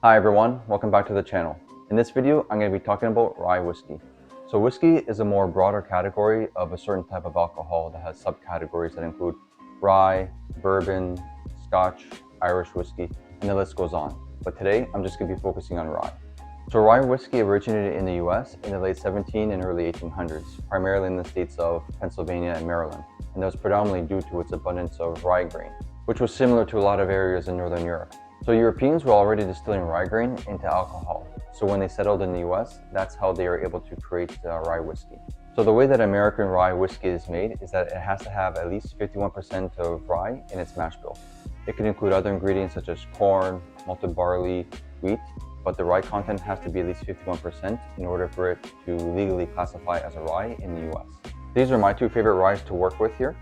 Hi everyone, welcome back to the channel. In this video, I'm going to be talking about rye whiskey. So whiskey is a more broader category of a certain type of alcohol that has subcategories that include rye, bourbon, scotch, Irish whiskey, and the list goes on. But today, I'm just going to be focusing on rye. So rye whiskey originated in the US in the late 1700s and early 1800s, primarily in the states of Pennsylvania and Maryland, and that was predominantly due to its abundance of rye grain, which was similar to a lot of areas in Northern Europe. So Europeans were already distilling rye grain into alcohol. So when they settled in the US, that's how they were able to create rye whiskey. So the way that American rye whiskey is made is that it has to have at least 51% of rye in its mash bill. It can include other ingredients such as corn, malted barley, wheat, but the rye content has to be at least 51% in order for it to legally classify as a rye in the US. These are my two favorite ryes to work with here.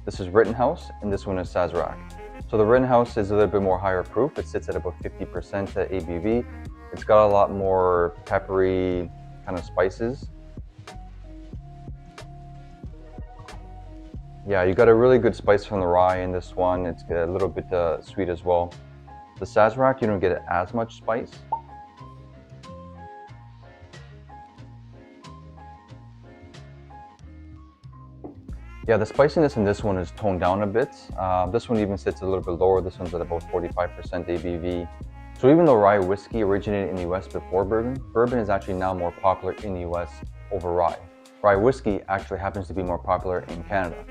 This is Rittenhouse and this one is Sazerac. So the Rittenhouse is a little bit more higher proof. It sits at about 50% ABV. It's got a lot more peppery kind of spices. Yeah, you got a really good spice from the rye in this one. It's a little bit sweet as well. The Sazerac, you don't get as much spice. Yeah, the spiciness in this one is toned down a bit. This one even sits a little bit lower. This one's at about 45% ABV. So even though rye whiskey originated in the US before bourbon, bourbon is actually now more popular in the US over rye. Rye whiskey actually happens to be more popular in Canada.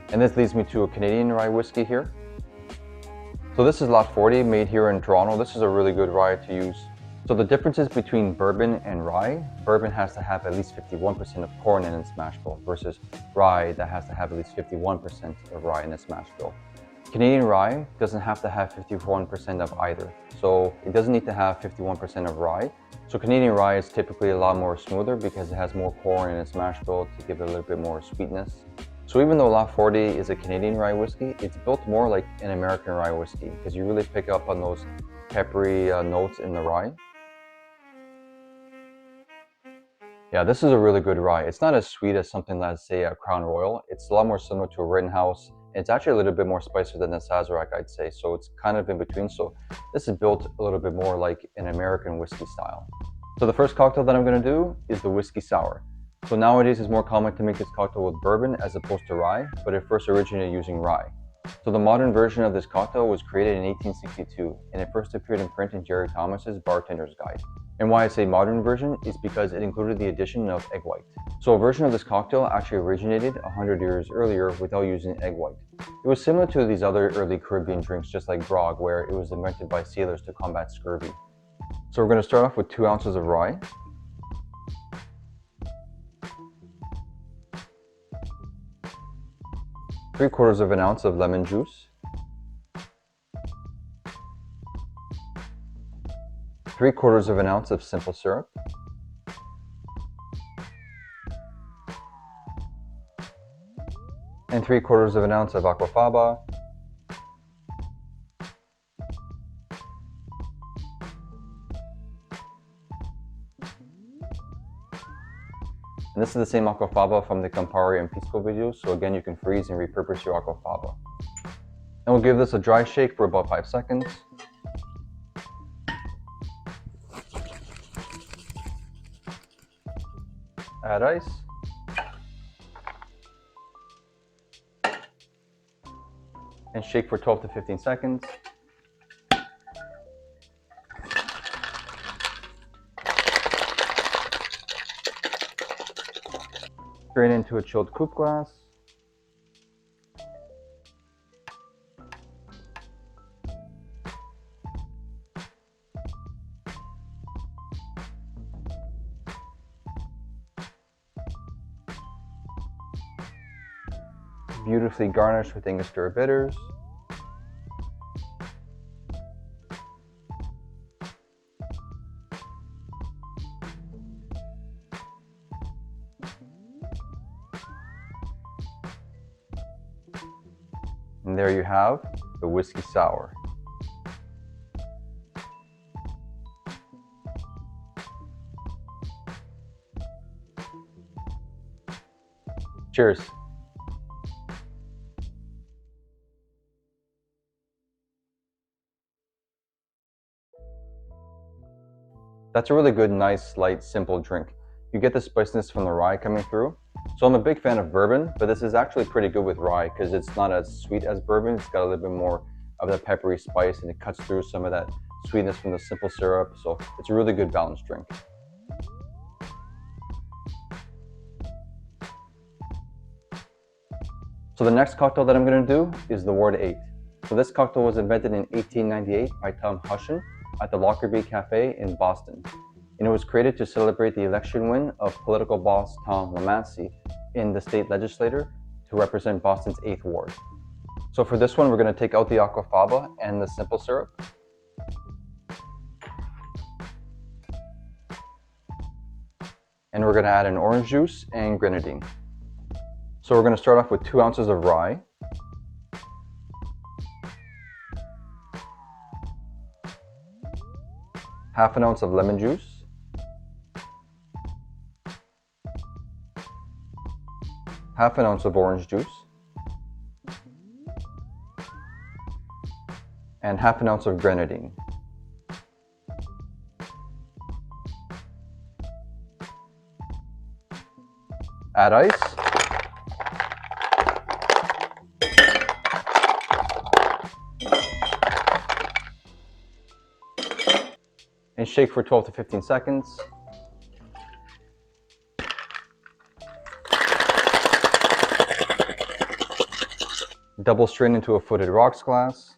And this leads me to a Canadian rye whiskey here. So this is Lot 40, made here in Toronto. This is a really good rye to use. So the differences between bourbon and rye, bourbon has to have at least 51% of corn in its mash bill versus rye that has to have at least 51% of rye in its mash bill. Canadian rye doesn't have to have 51% of either. So it doesn't need to have 51% of rye. So Canadian rye is typically a lot more smoother because it has more corn in its mash bill to give it a little bit more sweetness. So even though Lot 40 is a Canadian rye whiskey, it's built more like an American rye whiskey because you really pick up on those peppery notes in the rye. Yeah, this is a really good rye. It's not as sweet as something like, say, a Crown Royal. It's a lot more similar to a Rittenhouse. It's actually a little bit more spicier than the Sazerac, I'd say. So it's kind of in between. So this is built a little bit more like an American whiskey style. So the first cocktail that I'm going to do is the whiskey sour. So nowadays it's more common to make this cocktail with bourbon as opposed to rye, but it first originated using rye. So the modern version of this cocktail was created in 1862, and it first appeared in print in Jerry Thomas's Bartender's Guide. And why I say modern version is because it included the addition of egg white. So a version of this cocktail actually originated 100 years earlier without using egg white. It was similar to these other early Caribbean drinks, just like grog, where it was invented by sailors to combat scurvy. So we're going to start off with 2 ounces of rye. Three-quarters of an ounce of lemon juice. 3/4 of an ounce of simple syrup. And 3/4 of an ounce of Aqaufaba. And this is the same Aqaufaba from the Campari and Pisco videos, so again you can freeze and repurpose your Aqaufaba. And we'll give this a dry shake for about 5 seconds. Add ice. And shake for 12 to 15 seconds. Strain into a chilled coupe glass. Beautifully garnished with Angostura bitters. And there you have the whiskey sour. Cheers. That's a really good, nice, light, simple drink. You get the spiciness from the rye coming through. So I'm a big fan of bourbon, but this is actually pretty good with rye because it's not as sweet as bourbon. It's got a little bit more of that peppery spice and it cuts through some of that sweetness from the simple syrup. So it's a really good balanced drink. So the next cocktail that I'm going to do is the Ward 8. So this cocktail was invented in 1898 by Tom Hushen at the Lockerbie Cafe in Boston. And it was created to celebrate the election win of political boss Tom Lamancey in the state legislature to represent Boston's 8th ward. So for this one, we're going to take out the Aqaufaba and the simple syrup. And we're going to add an orange juice and grenadine. So we're going to start off with 2 ounces of rye, half an ounce of lemon juice, half an ounce of orange juice, and half an ounce of grenadine. Add ice. And shake for 12 to 15 seconds. Double strain into a footed rocks glass.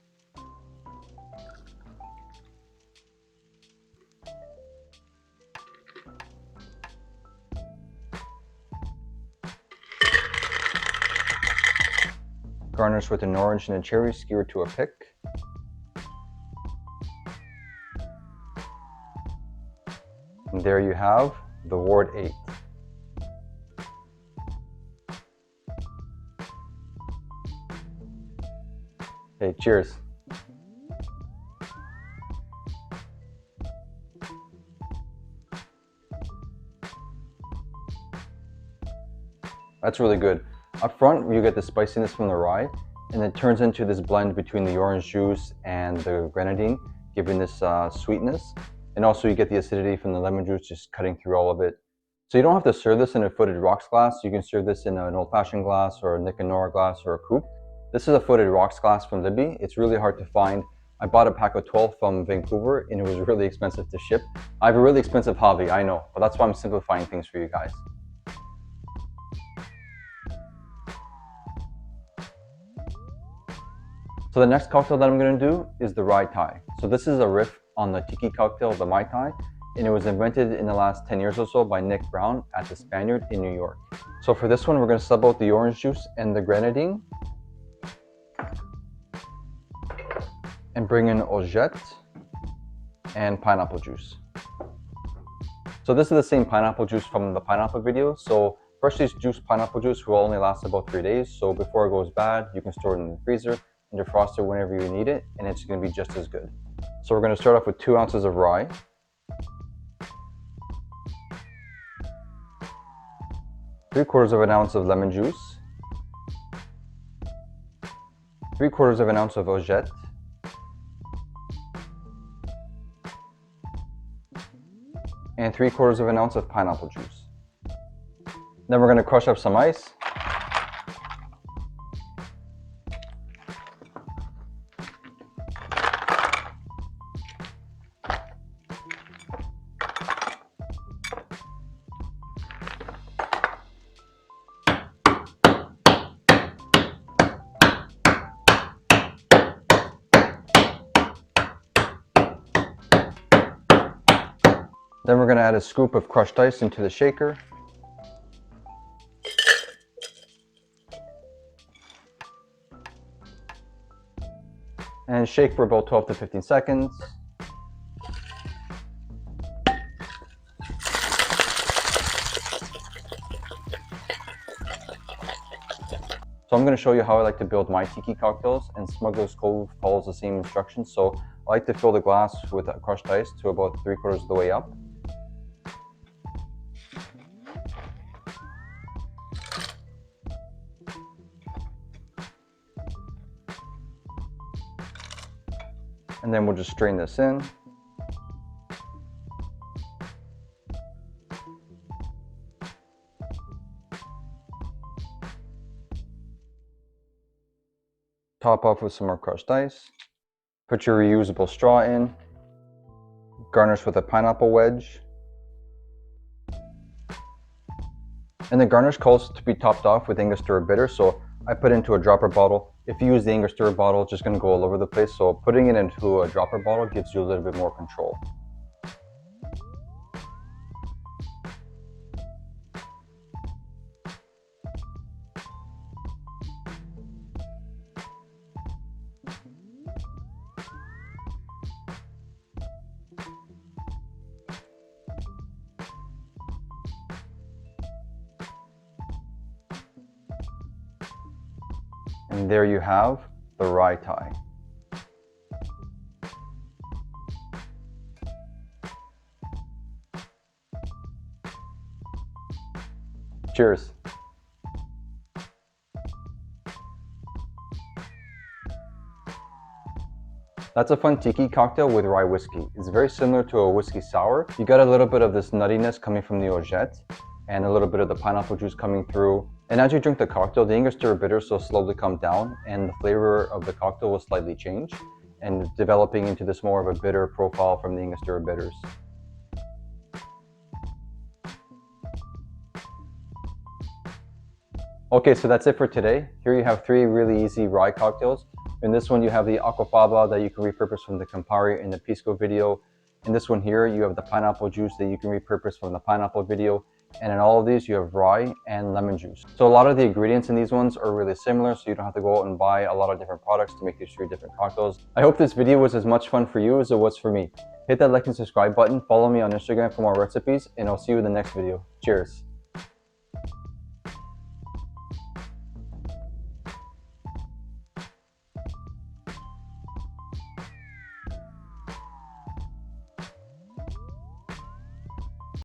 Garnish with an orange and a cherry skewered to a pick. And there you have the Ward 8. Okay, cheers. That's really good. Up front, you get the spiciness from the rye, and it turns into this blend between the orange juice and the grenadine, giving this sweetness. And also you get the acidity from the lemon juice just cutting through all of it. So you don't have to serve this in a footed rocks glass. You can serve this in an old-fashioned glass or a Nick and Nora glass or a coupe. This is a footed rocks glass from Libby. It's really hard to find. I bought a pack of 12 from Vancouver and it was really expensive to ship. I have a really expensive hobby, I know, but that's why I'm simplifying things for you guys. So the next cocktail that I'm going to do is the Rye Tai. So this is a riff on the tiki cocktail, the Mai Tai, and it was invented in the last 10 years or so by Nick Brown at the Spaniard in New York. So for this one, we're going to sub out the orange juice and the grenadine and bring in Orgeat and pineapple juice. So this is the same pineapple juice from the pineapple video. So freshly juiced pineapple juice will only last about 3 days. So before it goes bad, you can store it in the freezer and defrost it whenever you need it, and it's going to be just as good. So we're going to start off with 2 ounces of rye, three-quarters of an ounce of lemon juice, 3/4 of an ounce of Orgeat, and 3/4 of an ounce of pineapple juice. Then we're going to crush up some ice. Then we're going to add a scoop of crushed ice into the shaker. And shake for about 12 to 15 seconds. So I'm going to show you how I like to build my tiki cocktails, and Smuggler's Cove follows the same instructions. So I like to fill the glass with crushed ice to about 3/4 of the way up. And then we'll just strain this in. Top off with some more crushed ice. Put your reusable straw in. Garnish with a pineapple wedge. And the garnish calls to be topped off with Angostura bitter, so I put it into a dropper bottle. If you use the Angostura bottle, it's just going to go all over the place, so putting it into a dropper bottle gives you a little bit more control. And there you have the Rye Tai. Cheers. That's a fun tiki cocktail with rye whiskey. It's very similar to a whiskey sour. You got a little bit of this nuttiness coming from the Orgeat and a little bit of the pineapple juice coming through. And as you drink the cocktail, the Angostura bitters will slowly come down and the flavor of the cocktail will slightly change and developing into this more of a bitter profile from the Angostura bitters. Okay, so that's it for today. Here you have 3 really easy rye cocktails. In this one, you have the Aqaufaba that you can repurpose from the Campari in the Pisco video. In this one here, you have the pineapple juice that you can repurpose from the pineapple video. And in all of these, you have rye and lemon juice. So a lot of the ingredients in these ones are really similar, so you don't have to go out and buy a lot of different products to make these 3 different cocktails. I hope this video was as much fun for you as it was for me. Hit that like and subscribe button, follow me on Instagram for more recipes, and I'll see you in the next video. Cheers!